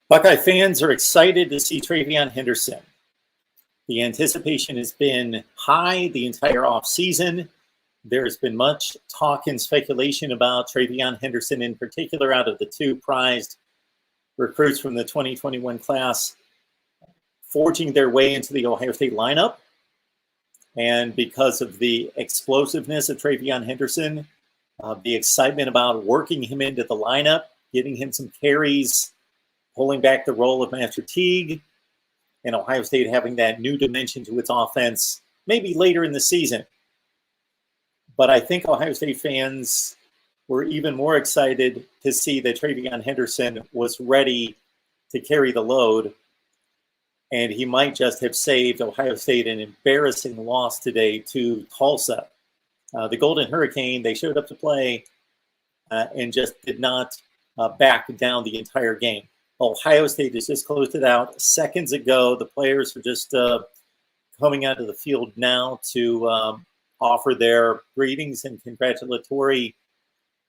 Buckeye fans are excited to see Travion Henderson. The anticipation has been high the entire offseason. There's been much talk and speculation about Travion Henderson in particular out of the two prized recruits from the 2021 class forging their way into the Ohio State lineup. And because of the explosiveness of Travion Henderson, the excitement about working him into the lineup, getting him some carries, pulling back the role of Master Teague, and Ohio State having that new dimension to its offense maybe later in the season. But I think Ohio State fans were even more excited to see that Travion Henderson was ready to carry the load, and he might just have saved Ohio State an embarrassing loss today to Tulsa. The Golden Hurricane, they showed up to play and just did not back down the entire game. Ohio State has just closed it out seconds ago. The players are just coming out of the field now to offer their greetings and congratulatory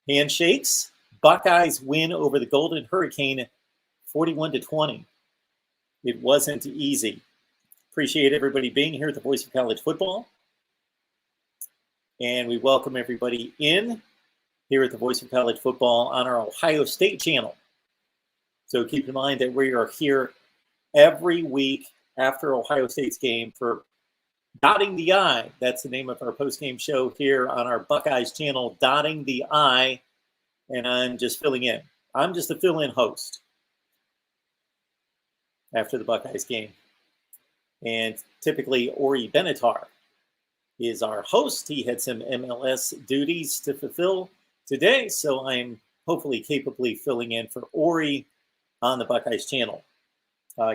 handshakes. Buckeyes win over the Golden Hurricane 41-20. It wasn't easy. Appreciate everybody being here at the Voice of College Football. And we welcome everybody in here at the Voice of College Football on our Ohio State channel. So keep in mind that we are here every week after Ohio State's game for Dotting the I. That's the name of our post-game show here on our Buckeyes channel, Dotting the I. And I'm just filling in. I'm just a fill-in host after the Buckeyes game. And typically Ori Benatar is our host. He had some MLS duties to fulfill today, so I'm hopefully capably filling in for Ori on the Buckeyes channel.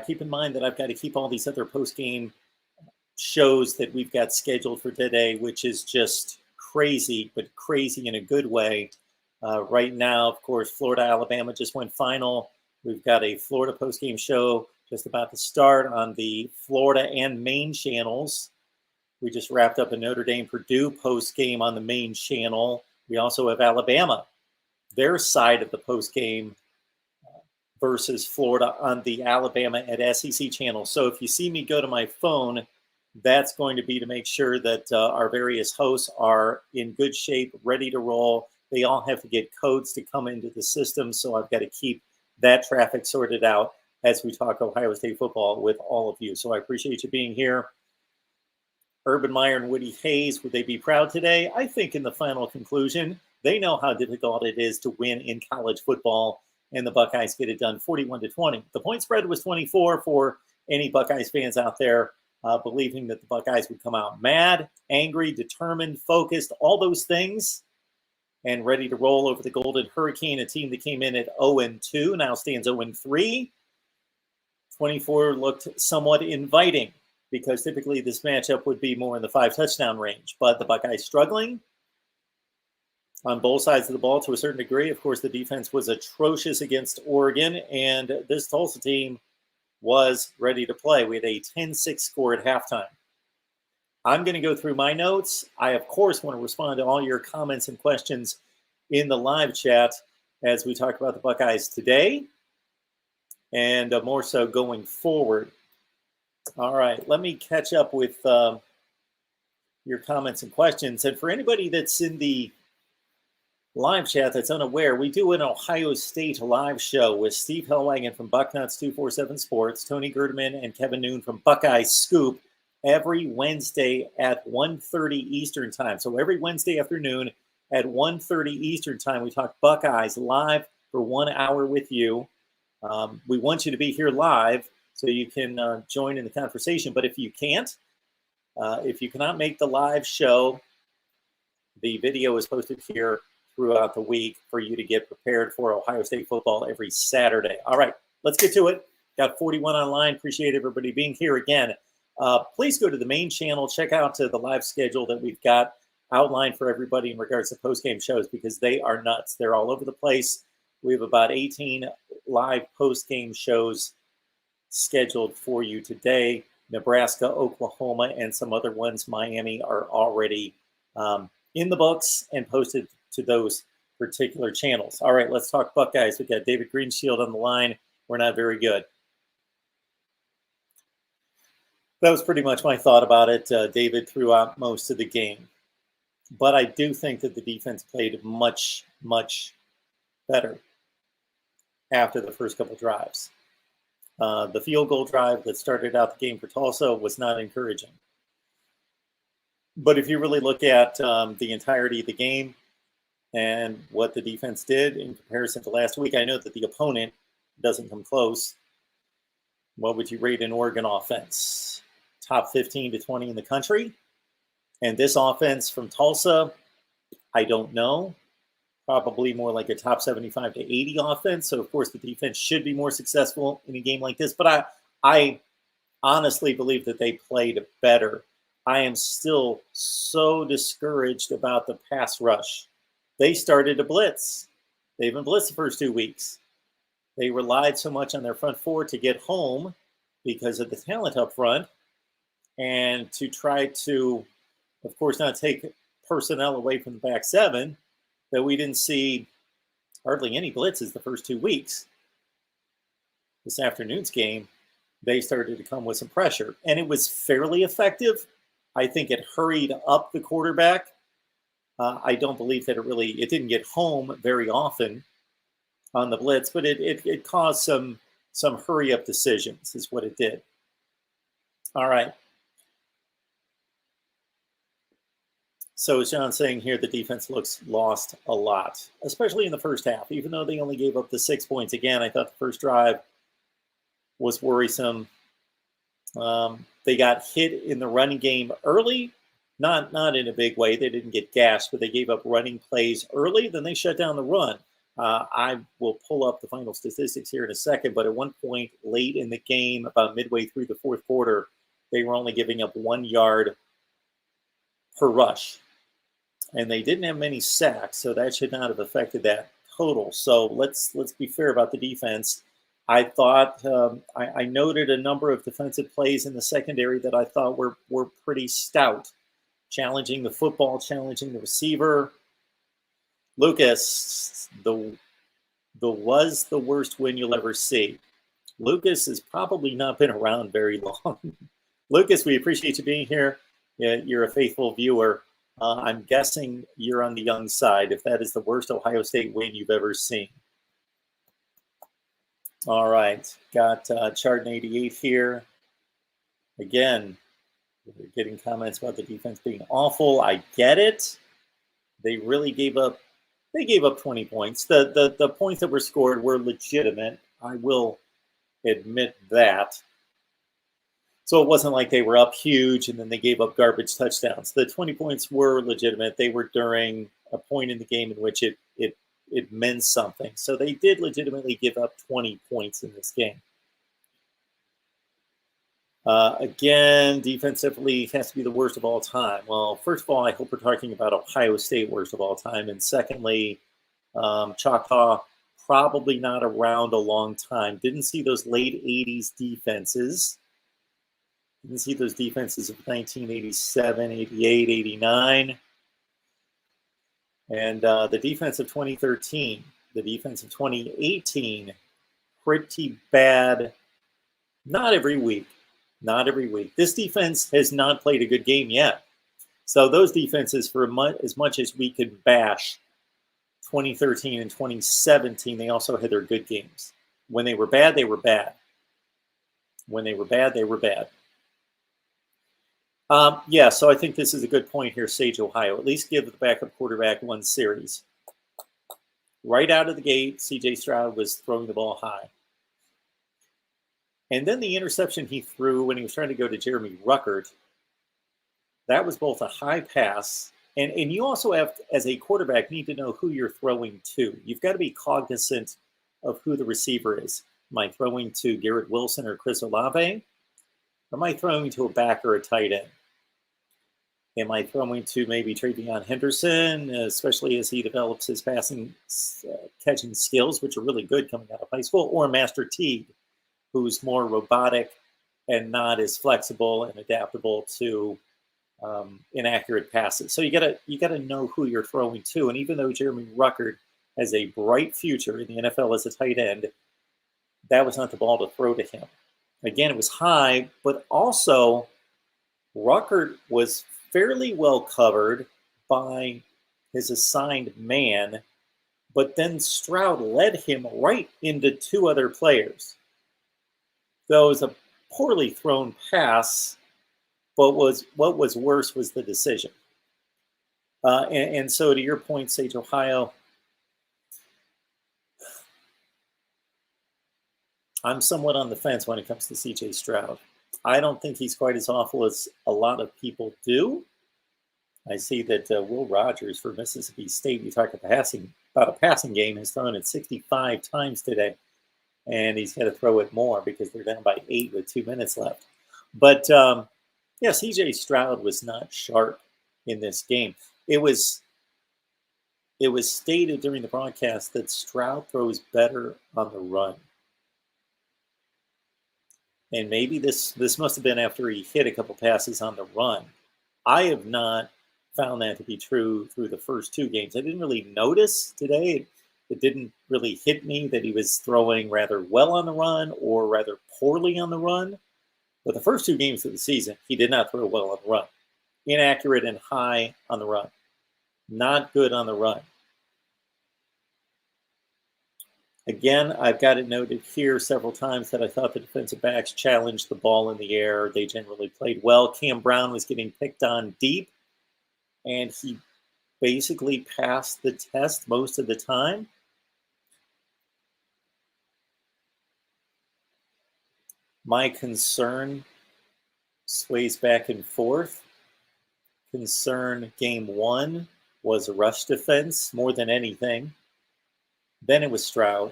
Keep in mind that I've got to keep all these other post-game shows that we've got scheduled for today, which is just crazy, but crazy in a good way. Right now, of course, Florida-Alabama just went final. We've got a Florida post-game show just about to start on the Florida and Maine channels. We just wrapped up a Notre Dame-Purdue post-game on the Maine channel. We also have Alabama, their side of the post-game versus Florida on the Alabama at SEC channel. So if you see me go to my phone, that's going to be to make sure that our various hosts are in good shape, ready to roll. They all have to get codes to come into the system, so I've got to keep that traffic sorted out as we talk Ohio State football with all of you. So I appreciate you being here. Urban Meyer and Woody Hayes, would they be proud today? I think in the final conclusion, they know how difficult it is to win in college football, and the Buckeyes get it done 41-20. The point spread was 24 for any Buckeyes fans out there believing that the Buckeyes would come out mad, angry, determined, focused, all those things, and ready to roll over the Golden Hurricane, a team that came in at 0-2, now stands 0-3. 24 looked somewhat inviting because typically this matchup would be more in the 5-touchdown range, but the Buckeyes struggling on both sides of the ball to a certain degree. Of course, the defense was atrocious against Oregon, and this Tulsa team was ready to play. We had a 10-6 score at halftime. I'm going to go through my notes. I, of course, want to respond to all your comments and questions in the live chat as we talk about the Buckeyes today and more so going forward. All right, let me catch up with your comments and questions. And for anybody that's in the live chat that's unaware, we do an Ohio State live show with Steve Hellwagon from Bucknuts 247 Sports, Tony Gerdeman, and Kevin Noon from Buckeye Scoop every Wednesday at 1:30 Eastern time. So every Wednesday afternoon at 1:30 Eastern time, we talk Buckeyes live for 1 hour with you. We want you to be here live so you can join in the conversation. But if you can't, if you cannot make the live show, the video is posted here throughout the week for you to get prepared for Ohio State football every Saturday. All right, let's get to it. Got 41 online. Appreciate everybody being here again. Please go to the main channel. Check out the live schedule that we've got outlined for everybody in regards to post-game shows because they are nuts. They're all over the place. We have about 18 live post-game shows scheduled for you today. Nebraska, Oklahoma, and some other ones, Miami, are already in the books and posted to those particular channels. All right, let's talk Buckeyes. We've got David Greenshield on the line. We're not very good. That was pretty much my thought about it, David, throughout most of the game. But I do think that the defense played much, much better after the first couple drives. The field goal drive that started out the game for Tulsa was not encouraging. But if you really look at the entirety of the game and what the defense did in comparison to last week, I know that the opponent doesn't come close. What would you rate an Oregon offense? Top 15 to 20 in the country. And this offense from Tulsa, I don't know. Probably more like a top 75 to 80 offense. So, of course, the defense should be more successful in a game like this. But I honestly believe that they played better. I am still so discouraged about the pass rush. They started to blitz. They've been blitzed the first 2 weeks. They relied so much on their front four to get home because of the talent up front and to try to, of course, not take personnel away from the back seven, that we didn't see hardly any blitzes the first 2 weeks. This afternoon's game, they started to come with some pressure, and it was fairly effective. I think it hurried up the quarterback. I don't believe that it didn't get home very often on the blitz, but it caused some hurry up decisions is what it did. All right. So as John's saying here, the defense looks lost a lot, especially in the first half, even though they only gave up the 6 points. Again, I thought the first drive was worrisome. They got hit in the running game early, not in a big way. They didn't get gashed, but they gave up running plays early. Then they shut down the run. I will pull up the final statistics here in a second, but at one point late in the game, about midway through the fourth quarter, they were only giving up 1 yard per rush. And they didn't have many sacks, so that should not have affected that total. So let's be fair about the defense. I thought I noted a number of defensive plays in the secondary that I thought were pretty stout, challenging the football, challenging the receiver. Lucas, the was the worst win you'll ever see. Lucas has probably not been around very long. Lucas, we appreciate you being here. You're a faithful viewer. I'm guessing you're on the young side if that is the worst Ohio State win you've ever seen. All right, got Chart 88 here. Again, we're getting comments about the defense being awful. I get it. They really gave up. They gave up 20 points. The points that were scored were legitimate. I will admit that. So it wasn't like they were up huge and then they gave up garbage touchdowns. The 20 points were legitimate. They were during a point in the game in which it meant something. So they did legitimately give up 20 points in this game. Again, defensively has to be the worst of all time. Well, first of all, I hope we're talking about Ohio State worst of all time. And secondly, Choctaw probably not around a long time. Didn't see those late 80s defenses. Didn't see those defenses of 1987, 88, 89. And the defense of 2013, the defense of 2018, pretty bad. Not every week. Not every week. This defense has not played a good game yet. So those defenses, for as much as we could bash 2013 and 2017, they also had their good games. When they were bad, they were bad. When they were bad, they were bad. Yeah, so I think this is a good point here, Sage, Ohio. At least give the backup quarterback one series. Right out of the gate, C.J. Stroud was throwing the ball high. And then the interception he threw when he was trying to go to Jeremy Ruckert, that was both a high pass, and you also have, as a quarterback, need to know who you're throwing to. You've got to be cognizant of who the receiver is. Am I throwing to Garrett Wilson or Chris Olave? Or am I throwing to a back or a tight end? Am I throwing to maybe Travion Henderson, especially as he develops his passing, catching skills, which are really good coming out of high school, or Master Teague, who's more robotic and not as flexible and adaptable to inaccurate passes. So you gotta know who you're throwing to. And even though Jeremy Ruckert has a bright future in the NFL as a tight end, that was not the ball to throw to him. Again, it was high, but also Ruckert was fairly well covered by his assigned man, but then Stroud led him right into two other players. So it was a poorly thrown pass, but what was worse was the decision. And so to your point, Sage Ohio, I'm somewhat on the fence when it comes to CJ Stroud. I don't think he's quite as awful as a lot of people do. I see that Will Rogers for Mississippi State, we talked about a passing game, has thrown it 65 times today. And he's got to throw it more because they're down by 8 with 2 minutes left. But yeah, CJ Stroud was not sharp in this game. It was stated during the broadcast that Stroud throws better on the run. And maybe this must have been after he hit a couple passes on the run. I have not found that to be true through the first 2 games. I didn't really notice today. It didn't really hit me that he was throwing rather well on the run or rather poorly on the run. But the first 2 games of the season, he did not throw well on the run. Inaccurate and high on the run. Not good on the run. Again, I've got it noted here several times that I thought the defensive backs challenged the ball in the air. They generally played well. Cam Brown was getting picked on deep, and he basically passed the test most of the time. My concern sways back and forth. Concern game 1 was rush defense more than anything. Then it was Stroud,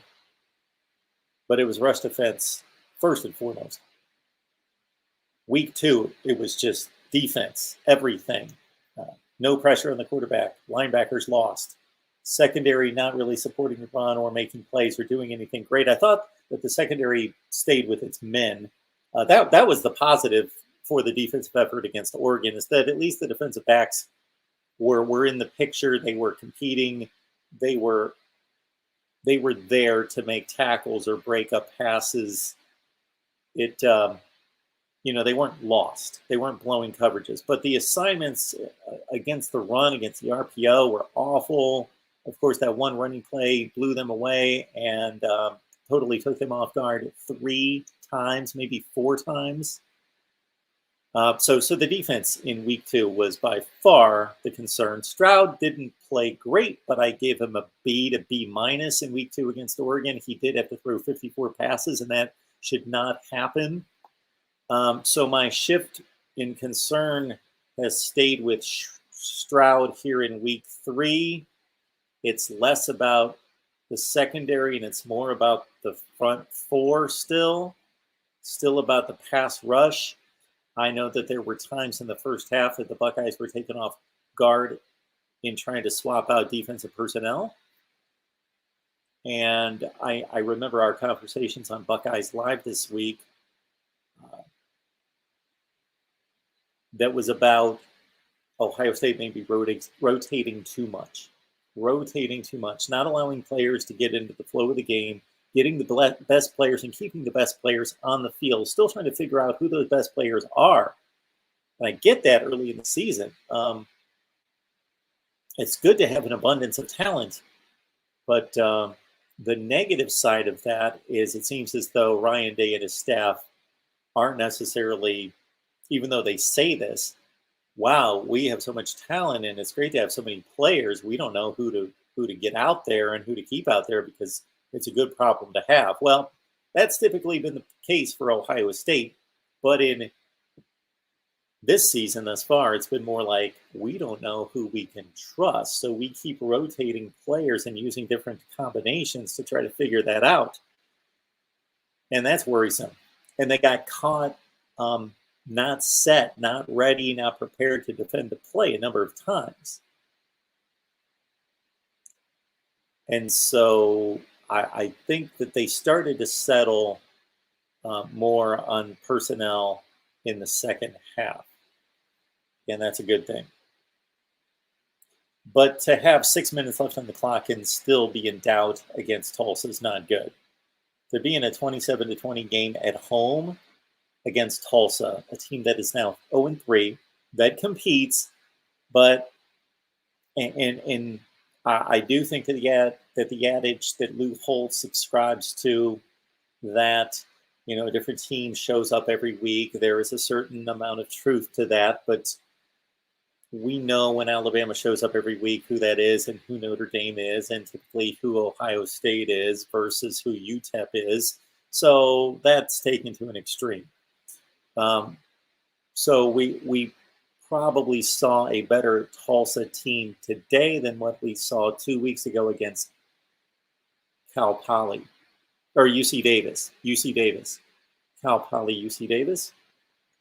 but it was rush defense first and foremost. Week 2, it was just defense, everything. No pressure on the quarterback. Linebackers lost. Secondary not really supporting the run or making plays or doing anything great. I thought that the secondary stayed with its men. That was the positive for the defensive effort against Oregon, is that at least the defensive backs were in the picture. They were competing. They were there to make tackles or break up passes. They weren't lost. They weren't blowing coverages. But the assignments against the run, against the RPO, were awful. Of course, that one running play blew them away and totally took them off guard 3 times, maybe 4 times. So the defense in week 2 was by far the concern. Stroud didn't play great, but I gave him a B to B minus in week 2 against Oregon. He did have to throw 54 passes, and that should not happen. So my shift in concern has stayed with Stroud here in week 3. It's less about the secondary and it's more about the front 4 still about the pass rush. I know that there were times in the first half that the Buckeyes were taken off guard in trying to swap out defensive personnel. And I remember our conversations on Buckeyes Live this week that was about Ohio State maybe rotating too much, not allowing players to get into the flow of the game, getting the best players and keeping the best players on the field, still trying to figure out who those best players are. And I get that early in the season. It's good to have an abundance of talent, but the negative side of that is it seems as though Ryan Day and his staff aren't necessarily, even though they say this, wow, we have so much talent and it's great to have so many players. We don't know who to get out there and who to keep out there because it's a good problem to have. Well, that's typically been the case for Ohio State, but in this season thus far, it's been more like we don't know who we can trust. So we keep rotating players and using different combinations to try to figure that out. And that's worrisome. And they got caught not set, not ready, not prepared to defend the play a number of times. And so I think that they started to settle more on personnel in the second half. And that's a good thing. But to have 6 minutes left on the clock and still be in doubt against Tulsa is not good. to be in a 27-20 game at home against Tulsa, a team that is now 0-3, that competes, but and I do think that the adage that Lou Holtz subscribes to, that a different team shows up every week, there is a certain amount of truth to that, but we know when Alabama shows up every week who that is and who Notre Dame is, and typically who Ohio State is versus who UTEP is. So that's taken to an extreme. So we probably saw a better Tulsa team today than what we saw 2 weeks ago against Cal Poly, or UC Davis. Cal Poly, UC Davis?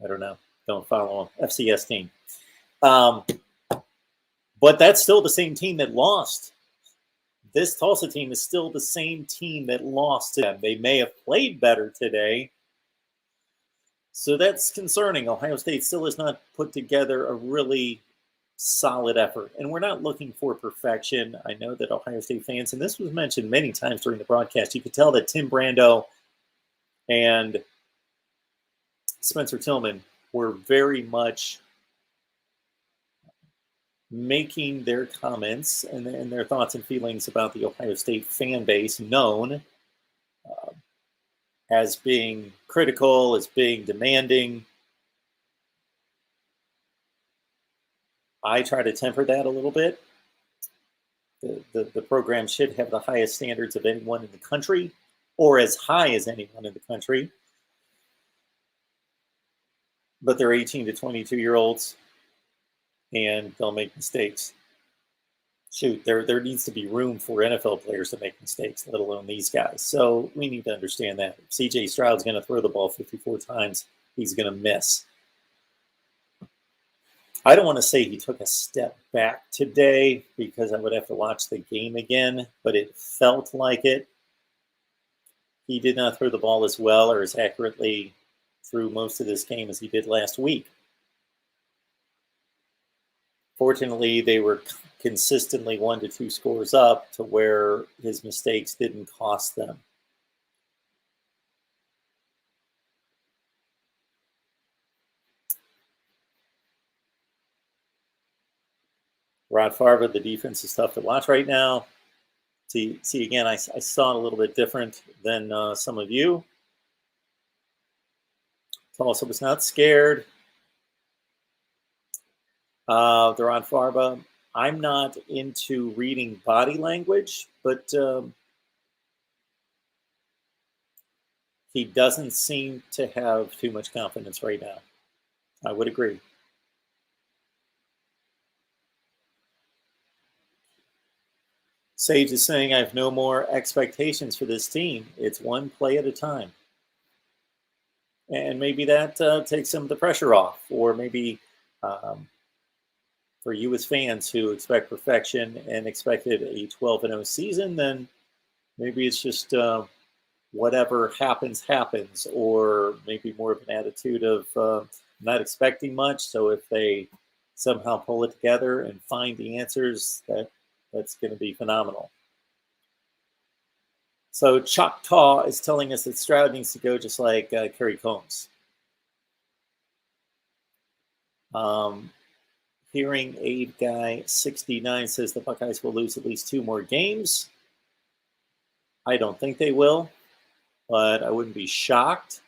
I don't know. Don't follow them. FCS team. But that's still the same team that lost. This Tulsa team is still the same team that lost to them. They may have played better today. So that's concerning. Ohio State still has not put together a really solid effort. And we're not looking for perfection. I know that Ohio State fans, and this was mentioned many times during the broadcast, you could tell that Tim Brando and Spencer Tillman were very much making their comments and their thoughts and feelings about the Ohio State fan base known as being critical, as being demanding. I try to temper that a little bit. The program should have the highest standards of anyone in the country, or as high as anyone in the country. But they're 18 to 22-year-olds, and they'll make mistakes. Shoot, there needs to be room for NFL players to make mistakes, let alone these guys. So we need to understand that. If C.J. Stroud's going to throw the ball 54 times, he's going to miss. I don't want to say he took a step back today because I would have to watch the game again, but it felt like it. He did not throw the ball as well or as accurately through most of this game as he did last week. Fortunately, they were consistently 1 to 2 scores up to where his mistakes didn't cost them. Rod Favre, the defense is tough to watch right now. See again, I saw it a little bit different than some of you. Tulsa was not scared. Rod Favre, I'm not into reading body language, but he doesn't seem to have too much confidence right now. I would agree. Sage is saying, I have no more expectations for this team. It's one play at a time. And maybe that takes some of the pressure off. Or maybe for you as fans who expect perfection and expected a 12-0 season, then maybe it's just whatever happens, happens. Or maybe more of an attitude of not expecting much. So if they somehow pull it together and find the answers, that's going to be phenomenal. So Choctaw is telling us that Stroud needs to go just like Kerry Combs. Hearing aid guy 69 says the Buckeyes will lose at least 2 more games. I don't think they will, but I wouldn't be shocked.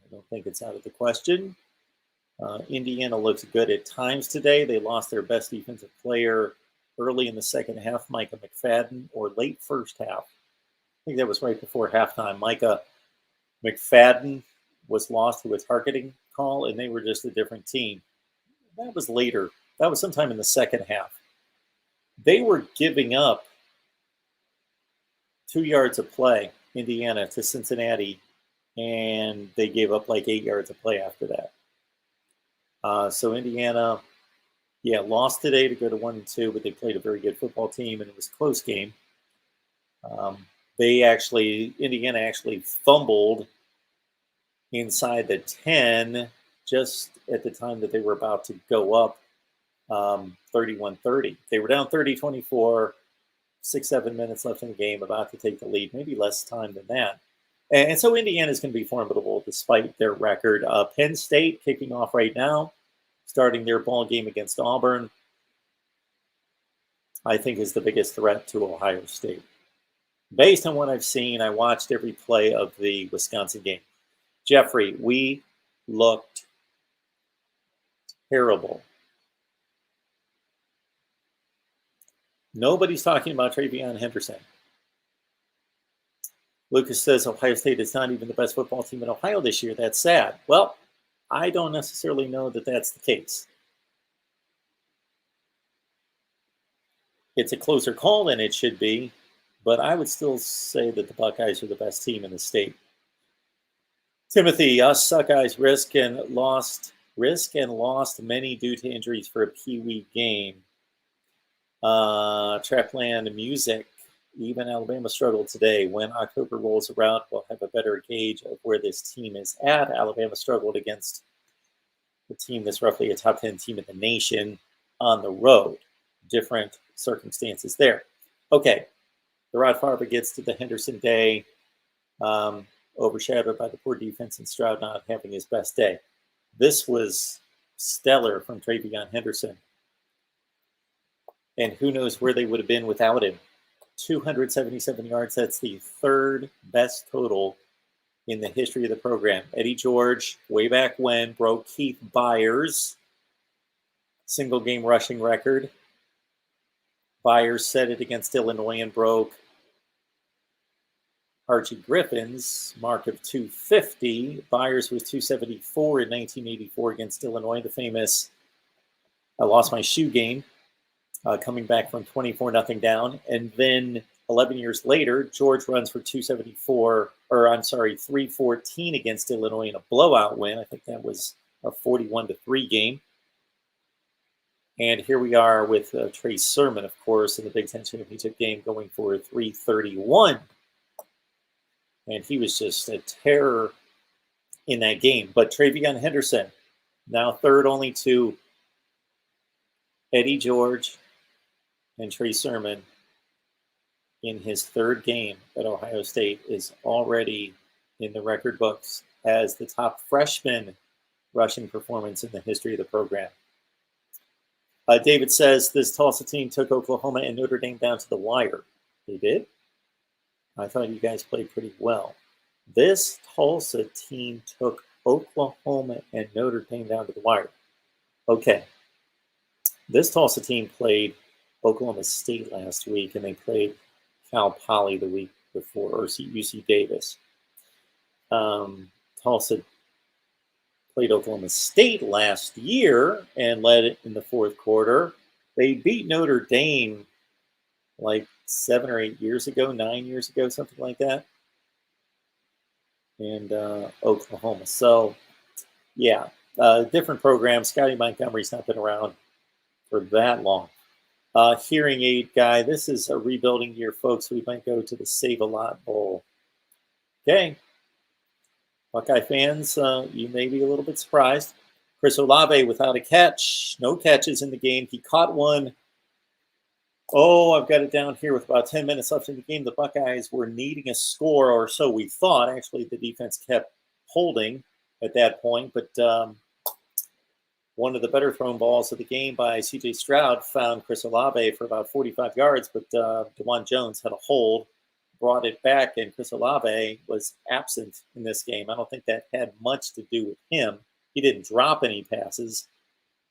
I don't think it's out of the question. Indiana looks good at times today. They lost their best defensive player early in the second half, Micah McFadden, or late first half. I think that was right before halftime. Micah McFadden was lost to a targeting call, and they were just a different team. That was later. That was sometime in the second half. They were giving up 2 yards of play, Indiana, to Cincinnati, and they gave up like 8 yards of play after that. So Indiana, lost today to go to 1-2, but they played a very good football team, and it was a close game. Indiana actually fumbled inside the 10 just at the time that they were about to go up 31-30. They were down 30-24, 6-7 minutes left in the game, about to take the lead, maybe less time than that. And so Indiana is going to be formidable despite their record. Penn State kicking off right now, starting their ball game against Auburn, I think is the biggest threat to Ohio State. Based on what I've seen, I watched every play of the Wisconsin game. Jeffrey, we looked terrible. Nobody's talking about Travion Henderson. Lucas says Ohio State is not even the best football team in Ohio this year. That's sad. Well, I don't necessarily know that that's the case. It's a closer call than it should be, but I would still say that the Buckeyes are the best team in the state. Timothy, us Buckeyes risk and lost many due to injuries for a Pee Wee game. Trapland Music, even Alabama struggled today. When October rolls around, we'll have a better gauge of where this team is at. Alabama struggled against the team that's roughly a top 10 team in the nation on the road. Different circumstances there. Okay, the Rod Favre gets to the Henderson day, overshadowed by the poor defense and Stroud not having his best day. This was stellar from Travion Henderson. And who knows where they would have been without him. 277 yards, that's the third best total in the history of the program. Eddie George, way back when, broke Keith Byers' single game rushing record. Byers set it against Illinois and broke Archie Griffin's mark of 250. Byers was 274 in 1984 against Illinois, the famous I lost my shoe game, coming back from 24-0 down. And then 11 years later, George runs for 314 against Illinois in a blowout win. I think that was a 41-3 game. And here we are with Trey Sermon, of course, in the Big Ten Championship game, going for 331. And he was just a terror in that game. But Travion Henderson, now third only to Eddie George and Trey Sermon in his third game at Ohio State, is already in the record books as the top freshman rushing performance in the history of the program. David says this Tulsa team took Oklahoma and Notre Dame down to the wire. They did? I thought you guys played pretty well. This Tulsa team took Oklahoma and Notre Dame down to the wire. Okay. This Tulsa team played Oklahoma State last week, and they played Cal Poly the week before, or UC Davis. Tulsa played Oklahoma State last year and led it in the fourth quarter. They beat Notre Dame like 7 or 8 years ago, 9 years ago, something like that. And Oklahoma. So, yeah, different program. Scotty Montgomery's not been around for that long. Hearing aid guy, this is a rebuilding year, folks. We might go to the Save-A-Lot Bowl. Okay. Buckeye fans, you may be a little bit surprised. Chris Olave without a catch. No catches in the game. He caught one. Oh, I've got it down here with about 10 minutes left in the game. The Buckeyes were needing a score, or so we thought. Actually, the defense kept holding at that point. But one of the better thrown balls of the game by C.J. Stroud found Chris Olave for about 45 yards. But DeJuan Jones had a hold, brought it back, and Chris Olave was absent in this game. I don't think that had much to do with him. He didn't drop any passes.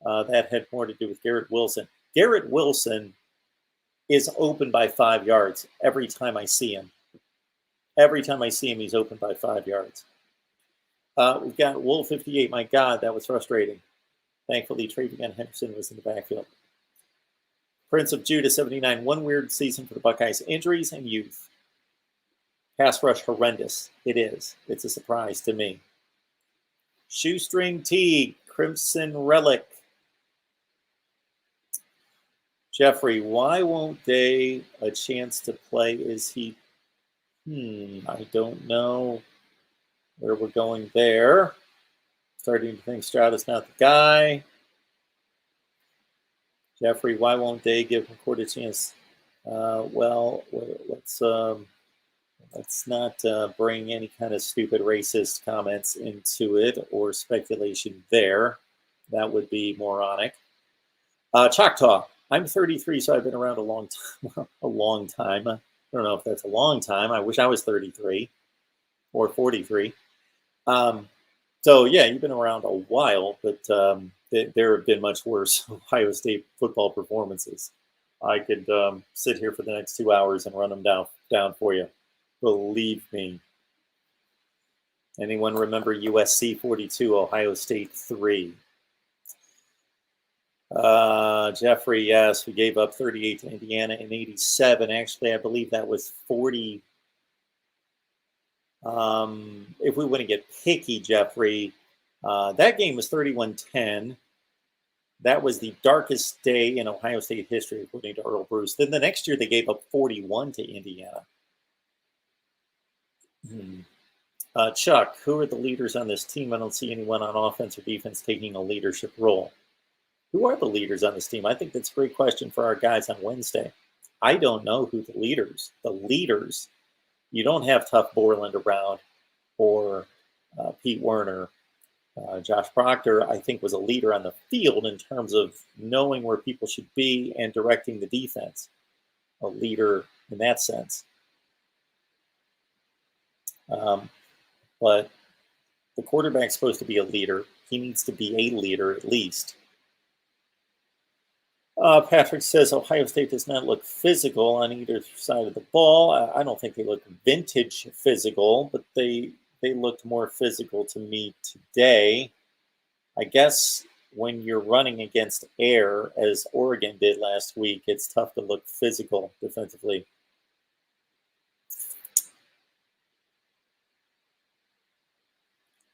That had more to do with Garrett Wilson. Garrett Wilson is open by 5 yards every time I see him. Every time I see him, he's open by 5 yards. We've got Wool 58. My God, that was frustrating. Thankfully, Travion Henderson was in the backfield. Prince of Judah 79. One weird season for the Buckeyes. Injuries and youth. Pass rush horrendous. It is. It's a surprise to me. Shoestring T, Crimson Relic. Jeffrey, why won't they a chance to play? Is he? I don't know where we're going there. Starting to think Stroud is not the guy. Jeffrey, why won't they give McCord a chance? Well, let's Let's not bring any kind of stupid racist comments into it or speculation there. That would be moronic. Choctaw. I'm 33, so I've been around a long time. A long time. I don't know if that's a long time. I wish I was 33 or 43. So yeah, you've been around a while, but there have been much worse Ohio State football performances. I could sit here for the next 2 hours and run them down for you. Believe me. Anyone remember USC 42, Ohio State 3? Jeffrey, yes, we gave up 38 to Indiana in 87. Actually, I believe that was 40. If we want to get picky, Jeffrey, that game was 31-10. That was the darkest day in Ohio State history, according to Earl Bruce. Then the next year, they gave up 41 to Indiana. Chuck, who are the leaders on this team? I don't see anyone on offense or defense taking a leadership role. Who are the leaders on this team? I think that's a great question for our guys on Wednesday. I don't know who the leaders. You don't have Tuff Borland around or Pete Werner. Josh Proctor, I think, was a leader on the field in terms of knowing where people should be and directing the defense. A leader in that sense. But the quarterback's supposed to be a leader. He needs to be a leader at least. Patrick says Ohio State does not look physical on either side of the ball. I don't think they look vintage physical, but they looked more physical to me today. I guess when you're running against air, as Oregon did last week, it's tough to look physical defensively.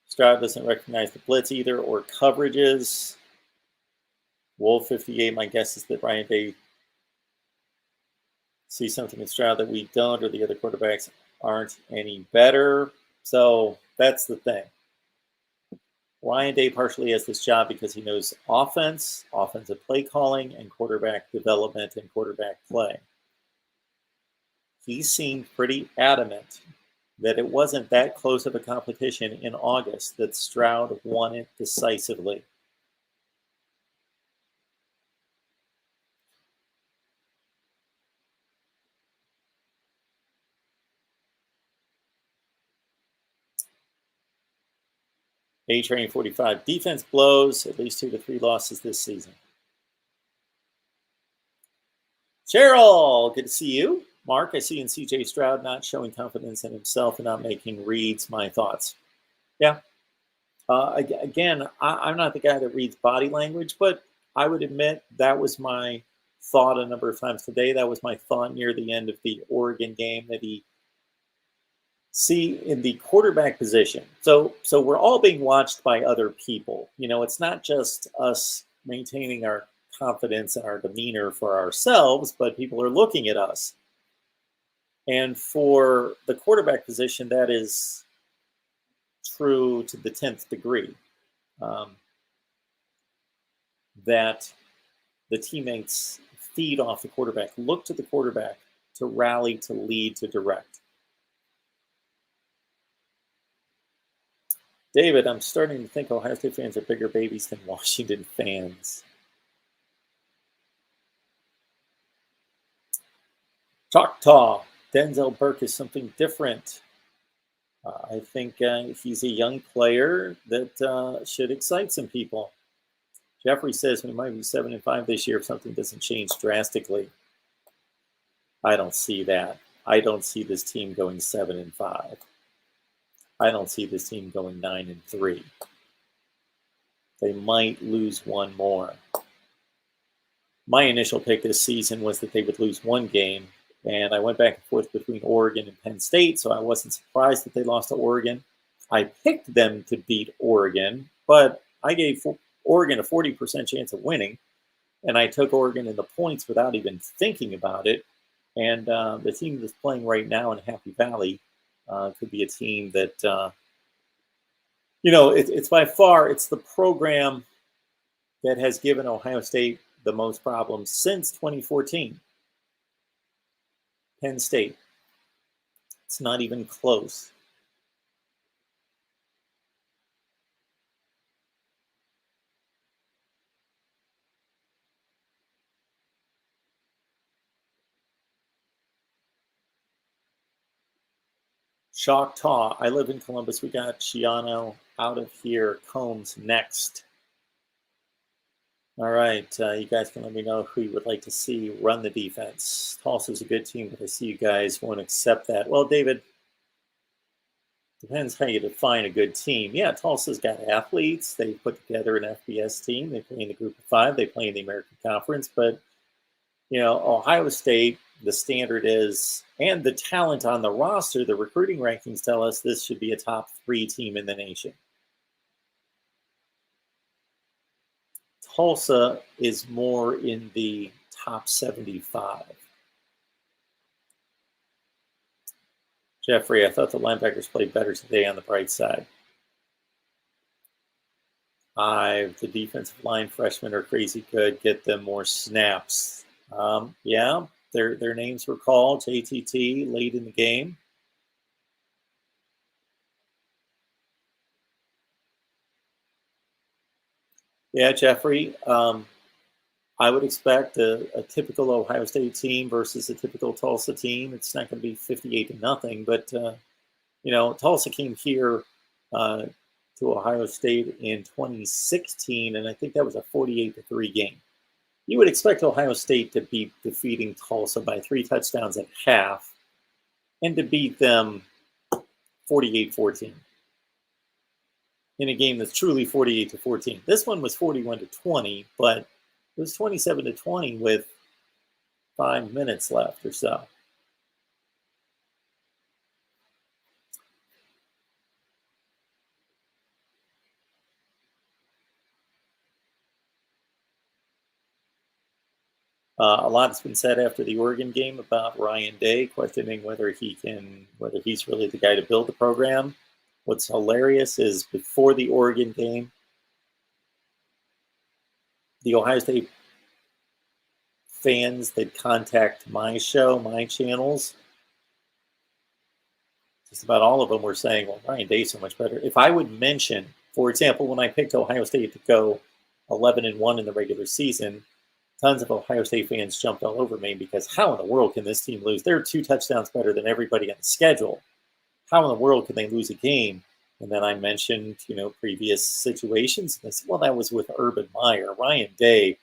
Stroud doesn't recognize the blitz either or coverages. Wolf 58, my guess is that Ryan Day sees something in Stroud that we don't, or the other quarterbacks aren't any better. So that's the thing. Ryan Day partially has this job because he knows offense, offensive play calling, and quarterback development and quarterback play. He seemed pretty adamant that it wasn't that close of a competition in August, that Stroud won it decisively. A-Train 45. Defense blows, at least 2 to 3 losses this season. Cheryl, good to see you. Mark, I see in CJ Stroud not showing confidence in himself and not making reads. My thoughts. Yeah. Again, I'm not the guy that reads body language, but I would admit that was my thought a number of times today. That was my thought near the end of the Oregon game, that he see in the quarterback position. So we're all being watched by other people. You know, it's not just us maintaining our confidence and our demeanor for ourselves, but people are looking at us. And for the quarterback position, that is true to the 10th degree. That the teammates feed off the quarterback, look to the quarterback to rally, to lead, to direct. David, I'm starting to think Ohio State fans are bigger babies than Washington fans. Choctaw, Denzel Burke is something different. I think he's a young player that should excite some people. Jeffrey says we might be 7-5 this year if something doesn't change drastically. I don't see that. I don't see this team going 7-5. I don't see this team going 9-3. They might lose one more. My initial pick this season was that they would lose one game, and I went back and forth between Oregon and Penn State, so I wasn't surprised that they lost to Oregon. I picked them to beat Oregon, but I gave Oregon a 40% chance of winning, and I took Oregon in the points without even thinking about it. And the team that's playing right now in Happy Valley could be a team that, it's by far, it's the program that has given Ohio State the most problems since 2014. Penn State. It's not even close. Choctaw. I live in Columbus. We got Chiano out of here. Combs next. All right. You guys can let me know who you would like to see run the defense. Tulsa's a good team, but I see you guys won't accept that. Well, David, depends how you define a good team. Yeah, Tulsa's got athletes. They put together an FBS team. They play in the group of 5. They play in the American Conference. But, Ohio State, the standard is, and the talent on the roster, the recruiting rankings tell us this should be a top 3 team in the nation. Tulsa is more in the top 75. Jeffrey, I thought the linebackers played better today on the bright side. 5, the defensive line freshmen are crazy good. Get them more snaps. Yeah, their names were called. JTT late in the game. Yeah, Jeffrey. I would expect a typical Ohio State team versus a typical Tulsa team. It's not going to be 58-0, but Tulsa came here to Ohio State in 2016, and I think that was a 48-3 game. You would expect Ohio State to be defeating Tulsa by 3 touchdowns at half and to beat them 48-14 in a game that's truly 48-14. This one was 41-20, but it was 27-20 with 5 minutes left or so. A lot has been said after the Oregon game about Ryan Day, questioning whether he's really the guy to build the program. What's hilarious is before the Oregon game, the Ohio State fans that contact my show, my channels, just about all of them were saying, well, Ryan Day's so much better. If I would mention, for example, when I picked Ohio State to go 11-1 in the regular season, tons of Ohio State fans jumped all over me because how in the world can this team lose? They're 2 touchdowns better than everybody on the schedule. How in the world can they lose a game? And then I mentioned, previous situations. And they said, well, that was with Urban Meyer, Ryan Day.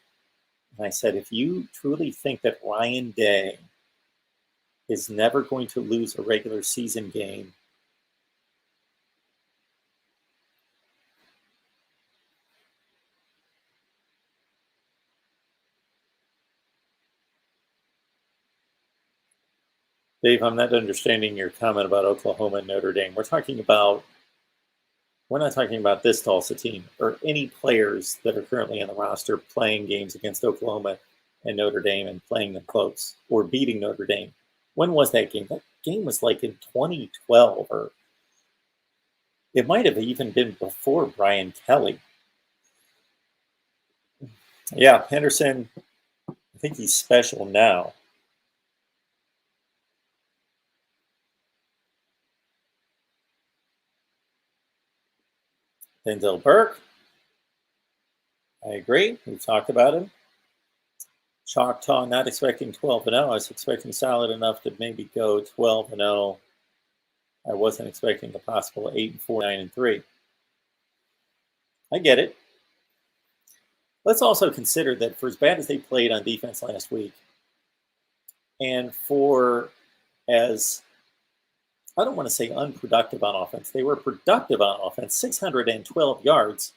And I said, if you truly think that Ryan Day is never going to lose a regular season game, Dave, I'm not understanding your comment about Oklahoma and Notre Dame. We're not talking about this Tulsa team or any players that are currently on the roster playing games against Oklahoma and Notre Dame and playing them close or beating Notre Dame. When was that game? That game was like in 2012, or it might have even been before Brian Kelly. Yeah, Henderson, I think he's special now. Denzel Burke, I agree. We've talked about him. Choctaw, not expecting 12-0. I was expecting solid enough to maybe go 12-0. I wasn't expecting the possible 8-4, 9-3. I get it. Let's also consider that for as bad as they played on defense last week, and for as, I don't want to say unproductive on offense, they were productive on offense, 612 yards.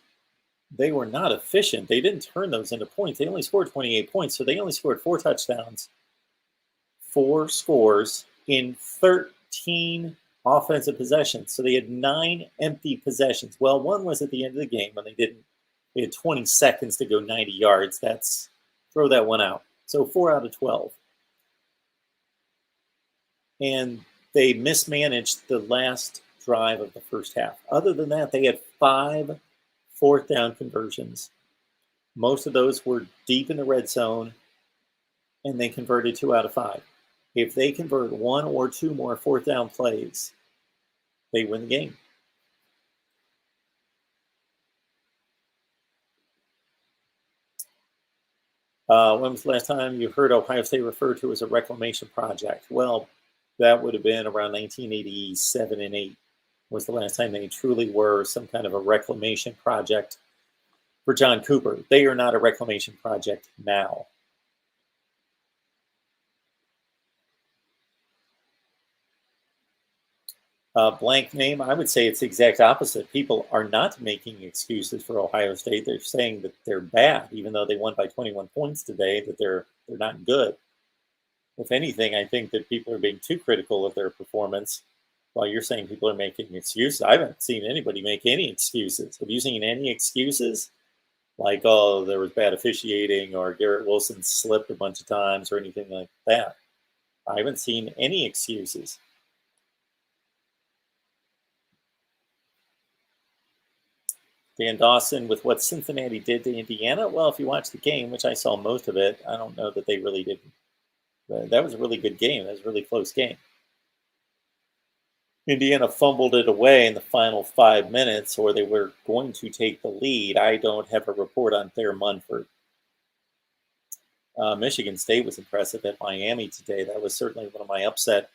They were not efficient. They didn't turn those into points. They only scored 28 points, so they only scored 4 touchdowns, 4 scores in 13 offensive possessions. So they had 9 empty possessions. Well, one was at the end of the game when they had 20 seconds to go 90 yards. Throw that one out. So 4 out of 12. And they mismanaged the last drive of the first half. Other than that, they had 5 fourth down conversions. Most of those were deep in the red zone, and they converted 2 out of 5. If they convert one or two more fourth down plays, they win the game. When was the last time you heard Ohio State referred to as a reclamation project? Well, that would have been around 1987 and 8 was the last time they truly were some kind of a reclamation project for John Cooper. They are not a reclamation project now. Blank name, I would say it's the exact opposite. People are not making excuses for Ohio State. They're saying that they're bad, even though they won by 21 points today, that they're not good. If anything, I think that people are being too critical of their performance while you're saying people are making excuses. I haven't seen anybody make any excuses. Have you seen any excuses? Like, oh, there was bad officiating or Garrett Wilson slipped a bunch of times or anything like that. I haven't seen any excuses. Dan Dawson with what Cincinnati did to Indiana. Well, if you watch the game, which I saw most of it, I don't know that they really did. That was a really good game. That was a really close game. Indiana fumbled it away in the final 5 minutes, or they were going to take the lead. I don't have a report on Thayer Munford. Michigan State was impressive at Miami today. That was certainly one of my upset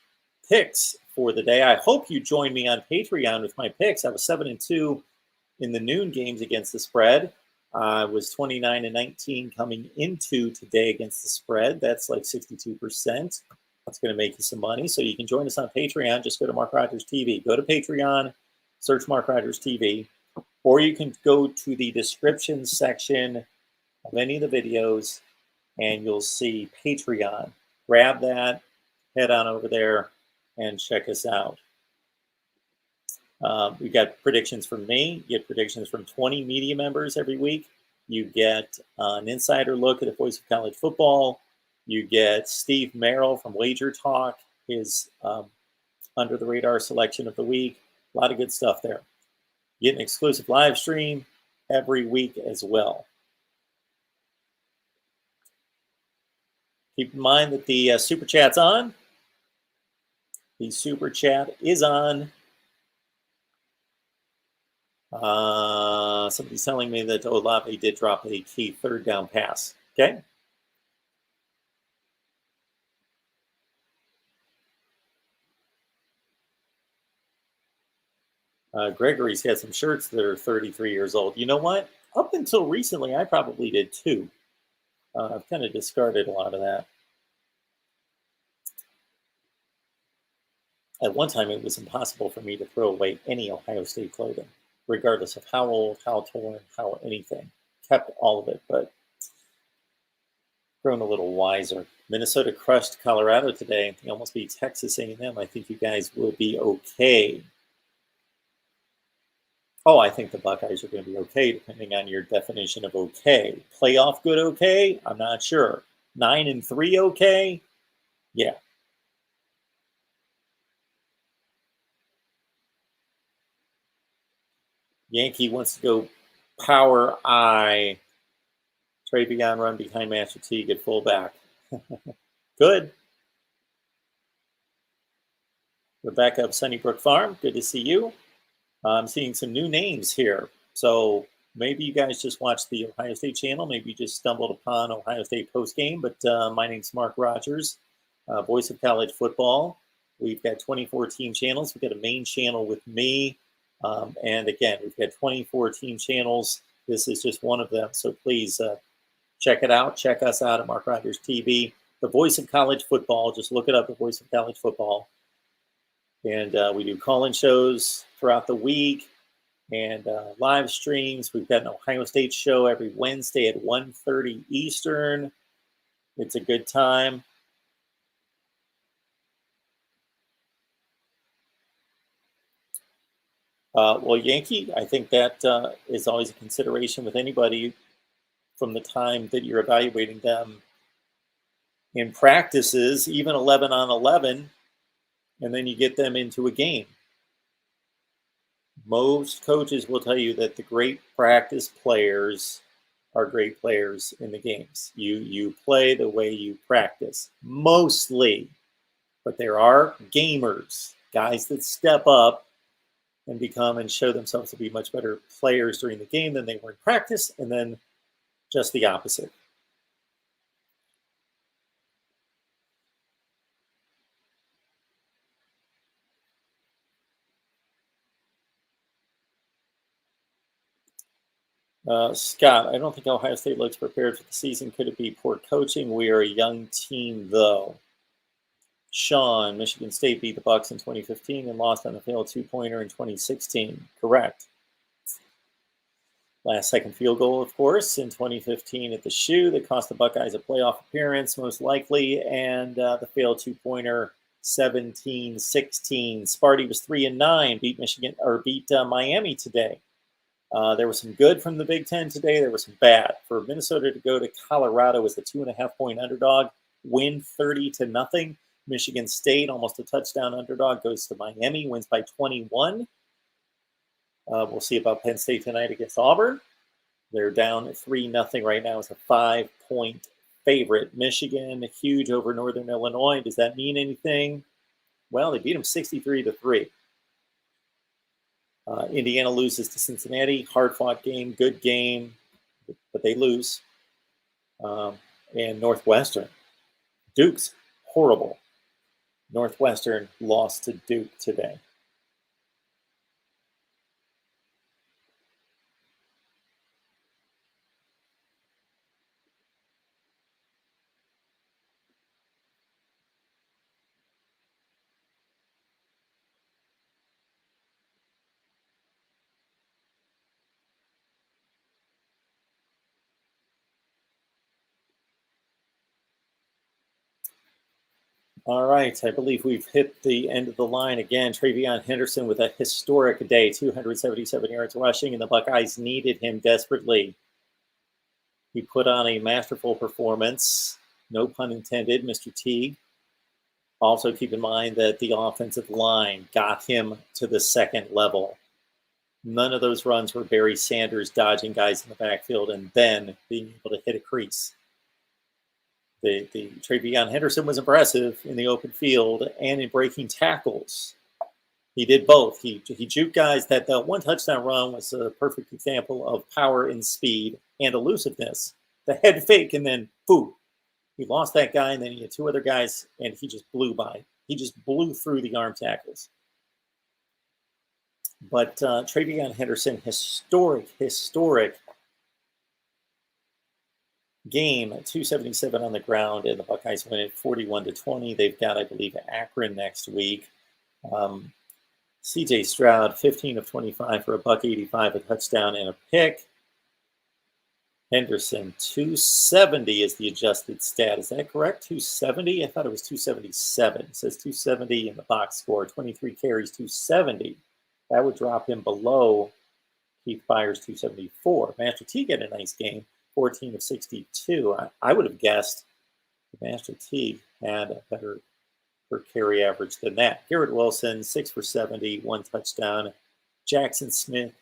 picks for the day. I hope you join me on Patreon with my picks. I was 7-2 in the noon games against the spread. I was 29-19 coming into today against the spread. That's like 62%. That's going to make you some money. So you can join us on Patreon. Just go to MarkRogersTV. Go to Patreon, search MarkRogersTV, or you can go to the description section of any of the videos and you'll see Patreon. Grab that, head on over there, and check us out. We got predictions from me. You get predictions from 20 media members every week. You get an insider look at the voice of college football. You get Steve Merrill from Wager Talk, his under the radar selection of the week. A lot of good stuff there. You get an exclusive live stream every week as well. Keep in mind that the super chat's on. The super chat is on. Somebody's telling me that Olave did drop a key third down pass. Okay. Gregory's got some shirts that are 33 years old. You know what? Up until recently, I probably did too. I've kind of discarded a lot of that. At one time, it was impossible for me to throw away any Ohio State clothing, regardless of how old, how torn, how anything. Kept all of it, but grown a little wiser. Minnesota crushed Colorado today. They almost beat Texas A&M. I think you guys will be okay. Oh, I think the Buckeyes are going to be okay, depending on your definition of okay. Playoff good okay? I'm not sure. 9-3 okay? Yeah. Yankee wants to go power I. Travion run behind Master Teague at fullback. Good. Rebecca of Sunnybrook Farm, good to see you. I'm seeing some new names here. So maybe you guys just watched the Ohio State channel. Maybe you just stumbled upon Ohio State postgame. But my name's Mark Rogers, voice of college football. We've got 24 team channels. We've got a main channel with me. And again, we've got 24 team channels. This is just one of them. So please check it out. Check us out at Mark Rogers TV, the voice of college football. Just look it up, the voice of college football. And we do call-in shows throughout the week and live streams. We've got an Ohio State show every Wednesday at 1:30 Eastern. It's a good time. Well, Yankee, I think that is always a consideration with anybody from the time that you're evaluating them in practices, even 11 on 11, and then you get them into a game. Most coaches will tell you that the great practice players are great players in the games. You play the way you practice, mostly. But there are gamers, guys that step up and become and show themselves to be much better players during the game than they were in practice, and then just the opposite. Scott, I don't think Ohio State looks prepared for the season. Could it be poor coaching? We are a young team, though. Sean, Michigan State beat the Bucks in 2015 and lost on a failed two-pointer in 2016. Correct. Last second field goal, of course, in 2015 at the shoe that cost the Buckeyes a playoff appearance, most likely, and the failed two-pointer 17-16. Sparty was 3-9, beat Michigan or beat Miami today. There was some good from the Big Ten today. There was some bad. For Minnesota to go to Colorado as the 2.5-point underdog, win 30-0. Michigan State, almost a touchdown underdog, goes to Miami, wins by 21. We'll see about Penn State tonight against Auburn. They're down 3-0 right now. It's a 5-point favorite. Michigan, huge over Northern Illinois. Does that mean anything? Well, they beat them 63-3. Indiana loses to Cincinnati. Hard-fought game, good game, but they lose. And Northwestern. Duke's horrible. Northwestern lost to Duke today. All right, I believe we've hit the end of the line again. Travion Henderson with a historic day, 277 yards rushing, and the Buckeyes needed him desperately. He put on a masterful performance, no pun intended, Mr. Teague. Also keep in mind that the offensive line got him to the second level. None of those runs were Barry Sanders dodging guys in the backfield and then being able to hit a crease. The Travion Henderson was impressive in the open field and in breaking tackles. He did both. He juked guys. That one touchdown run was a perfect example of power and speed and elusiveness. The head fake and then boom. He lost that guy and then he had two other guys and he just blew by. He just blew through the arm tackles. But Travion Henderson, historic game, 277 on the ground, and the Buckeyes win it 41-20. They've got, I believe, Akron next week. CJ Stroud, 15 of 25 for a $185, a touchdown, and a pick. Henderson, 270 is the adjusted stat. Is that correct? 270? I thought it was 277. It says 270 in the box score. 23 carries, 270. That would drop him below Keith Byers' 274. Master Teague had a nice game. 14 of 62. I would have guessed Master Teague had a better per carry average than that. Garrett Wilson, 6 for 70, 1 touchdown. Jackson Smith,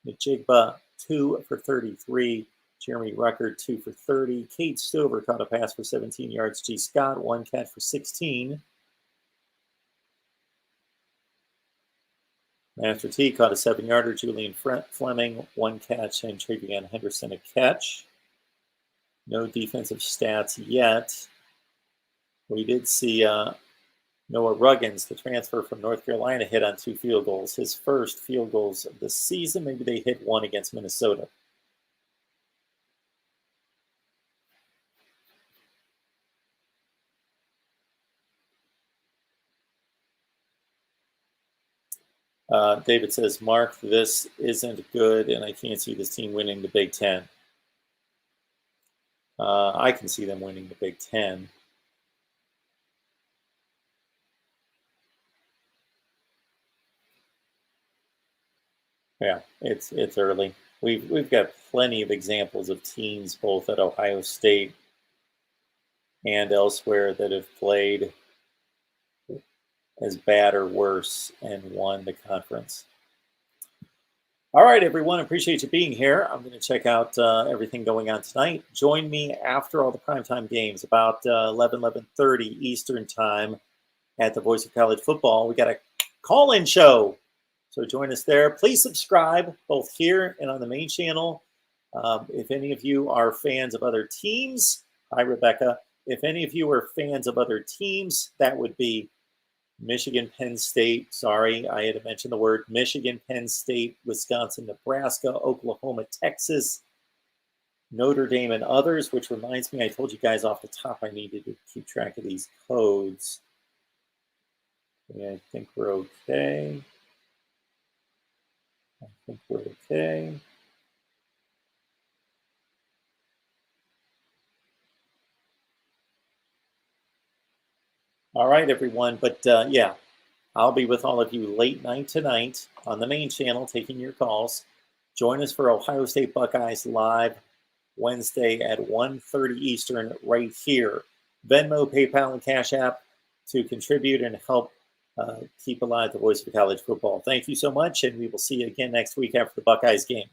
Njigba, 2 for 33. Jeremy Rucker, 2 for 30. Cade Stover caught a pass for 17 yards. G. Scott, 1 catch for 16. Master T caught a 7-yarder. Julian Fleming, 1 catch, and Travion Henderson, a catch. No defensive stats yet. We did see Noah Ruggins, the transfer from North Carolina, hit on 2 field goals. His first field goals of the season. Maybe they hit 1 against Minnesota. David says, Mark, this isn't good, and I can't see this team winning the Big Ten. I can see them winning the Big Ten. Yeah, it's early. We've got plenty of examples of teams both at Ohio State and elsewhere that have played as bad or worse and won the conference. All right, everyone, appreciate you being here. I'm going to check out everything going on tonight. Join me after all the primetime games, about 11:30 Eastern time, at the Voice of College Football. We got a call-in show, so join us there. Please subscribe both here and on the main channel. If any of you are fans of other teams, hi Rebecca. If any of you are fans of other teams, that would be Michigan, Penn State. Sorry, I had to mention the word Michigan, Penn State, Wisconsin, Nebraska, Oklahoma, Texas, Notre Dame, and others, which reminds me, I told you guys off the top I needed to keep track of these codes. Yeah, I think we're okay. I think we're okay. All right, everyone. But yeah, I'll be with all of you late night tonight on the main channel taking your calls. Join us for Ohio State Buckeyes live Wednesday at 1:30 Eastern right here. Venmo, PayPal, and Cash App to contribute and help keep alive the voice of college football. Thank you so much, and we will see you again next week after the Buckeyes game.